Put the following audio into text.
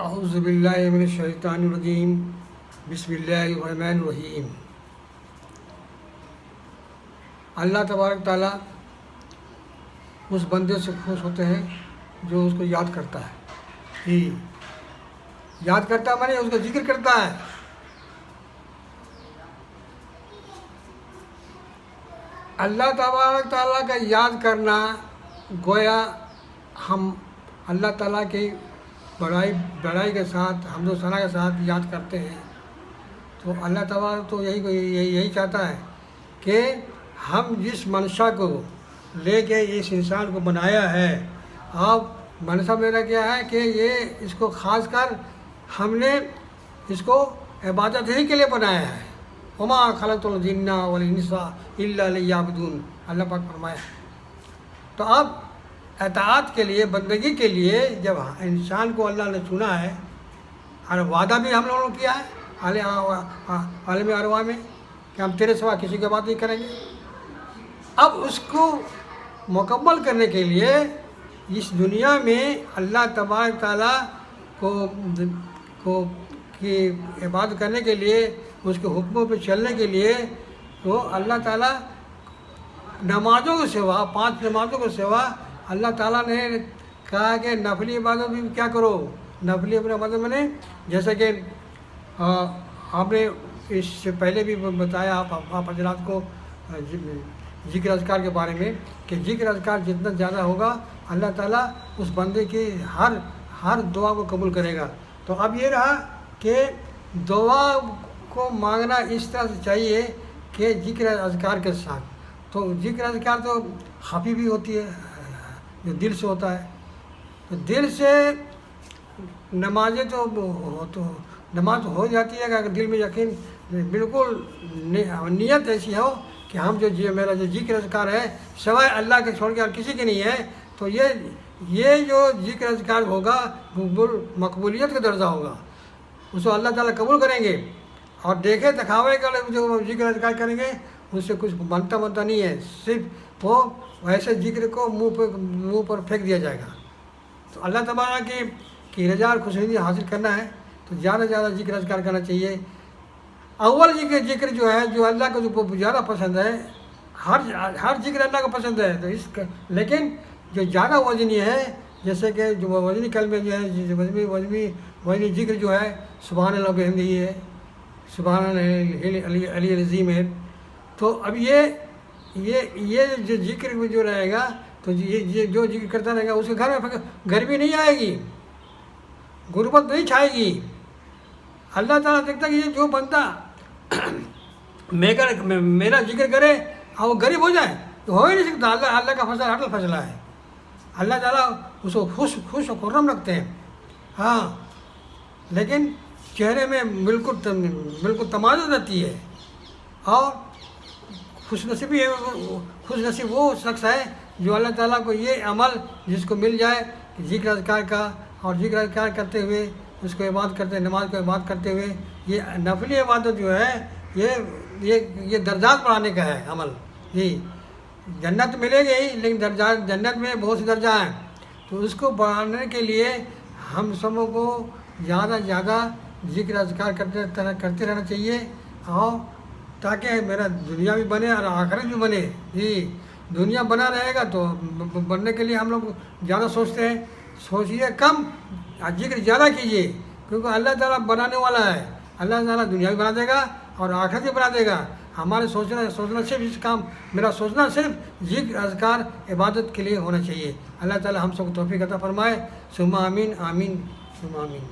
اعوذ باللہ من الشیطان الرجیم بسم اللہ الرحمن الرحیم۔ اللہ تبارک تعالیٰ اس بندے سے خوش ہوتے ہیں جو اس کو یاد کرتا ہے، یاد کرتا ہے مانے اس کا ذکر کرتا ہے۔ اللہ تبارک تعالیٰ کا یاد کرنا گویا ہم اللہ تعالیٰ کی بڑائی کے ساتھ حمد و ثنا کے ساتھ یاد کرتے ہیں، تو اللہ تبارک تو یہی چاہتا ہے کہ ہم جس منشا کو لے کے اس انسان کو بنایا ہے، اب منشا میرا کیا ہے کہ یہ اس کو خاص کر ہم نے اس کو عبادت ہی کے لیے بنایا ہے۔ وما خلقت الجن والانس الا لیعبدون، اللہ پاک فرمایا۔ تو اب اطاعت کے لیے، بندگی کے لیے جب انسان کو اللہ نے چنا ہے، اور وعدہ بھی ہم لوگوں نے کیا ہے عالم ارواح میں کہ ہم تیرے سوا کسی کی بات نہیں کریں گے، اب اس کو مکمل کرنے کے لیے اس دنیا میں اللہ تبارک تعالیٰ کی عبادت کرنے کے لیے، اس کے حکموں پہ چلنے کے لیے، تو اللہ تعالیٰ نمازوں کے سوا، 5 نمازوں کے سوا اللہ تعالیٰ نے کہا کہ نفلی عبادت بھی کیا کرو۔ نفلی عبادت میں نے جیسا کہ آپ نے اس سے پہلے بھی بتایا آپ حضرات کو ذکر اذکار کے بارے میں، کہ ذکر اذکار جتنا زیادہ ہوگا اللہ تعالیٰ اس بندے کی ہر دعا کو قبول کرے گا۔ تو اب یہ رہا کہ دعا کو مانگنا اس طرح سے چاہیے کہ ذکر اذکار کے ساتھ، تو ذکر اذکار تو خفی بھی ہوتی ہے جو دل سے ہوتا ہے، تو دل سے نمازیں تو نماز ہو جاتی ہے اگر دل میں یقین بالکل نیت ایسی ہو کہ ہم میرا جو ذکر اذکار ہے سوائے اللہ کے چھوڑ کے اور کسی کے نہیں ہے، تو یہ جو ذکر اذکار ہوگا مقبولیت کا درجہ ہوگا، اس کو اللہ تعالیٰ قبول کریں گے۔ اور دیکھے دکھاوے کا جو ذکر اذکار کریں گے اس سے کچھ بنتا نہیں ہے، صرف وہ ایسے ذکر کو منہ پر پھینک دیا جائے گا۔ تو اللہ تبارک کی رضا اور خوشنودی حاصل کرنا ہے تو زیادہ سے زیادہ ذکر اذکار کرنا چاہیے۔ اول ذکر جو ہے جو اللہ کو زیادہ پسند ہے، ہر ذکر اللہ کو پسند ہے، تو لیکن جو زیادہ وزنی ہے، جیسے کہ جو وزنی کلمے جو ہے وزنی ذکر جو ہے سبحان اللہ بحمدہ ہے، سبحان اللہ علی العظیم ہے۔ تو اب یہ جو ذکر میں جو رہے گا تو یہ جو ذکر کرتا رہے گا اس کے گھر میں گرمی نہیں آئے گی، غربت نہیں چھائے گی۔ اللہ تعالیٰ دیکھتا کہ یہ جو بندہ میرا ذکر کرے اور وہ غریب ہو جائے تو ہو ہی نہیں سکتا۔ اللہ کا فضل اٹل فضلہ ہے، اللہ تعالیٰ اس کو خوش و خرم رکھتے ہیں، ہاں، لیکن چہرے میں بالکل تمازن رہتی ہے۔ اور خوش نصیب وہ شخص ہے جو اللہ تعالیٰ کو یہ عمل جس کو مل جائے کہ ذکر اذکار کا، اور ذکر اذکار کرتے ہوئے اس کو عبادت کرتے، نماز کو عبادت کرتے ہوئے یہ نفلی عبادت جو ہے یہ درجات بڑھانے کا ہے عمل۔ جنت ملے گی لیکن درجات جنت میں بہت سی درجہ ہیں، تو اس کو بڑھانے کے لیے ہم سبوں کو زیادہ سے زیادہ ذکر اذکار کرتے رہنا چاہیے، اور تاکہ میرا دنیا بھی بنے اور آخرت بھی بنے۔ دنیا بنا رہے گا تو بننے کے لیے ہم لوگ زیادہ سوچتے ہیں، سوچیے کم، ذکر زیادہ کیجیے، کیونکہ اللہ تعالیٰ بنانے والا ہے۔ اللہ تعالیٰ دنیا بھی بنا دے گا اور آخرت بھی بنا دے گا۔ ہمارے سوچنا صرف اس کام، میرا سوچنا صرف ذکر اذکار عبادت کے لیے ہونا چاہیے۔ اللہ تعالیٰ ہم سب کو توفیق عطا فرمائے۔ ثم آمین آمین ثم آمین۔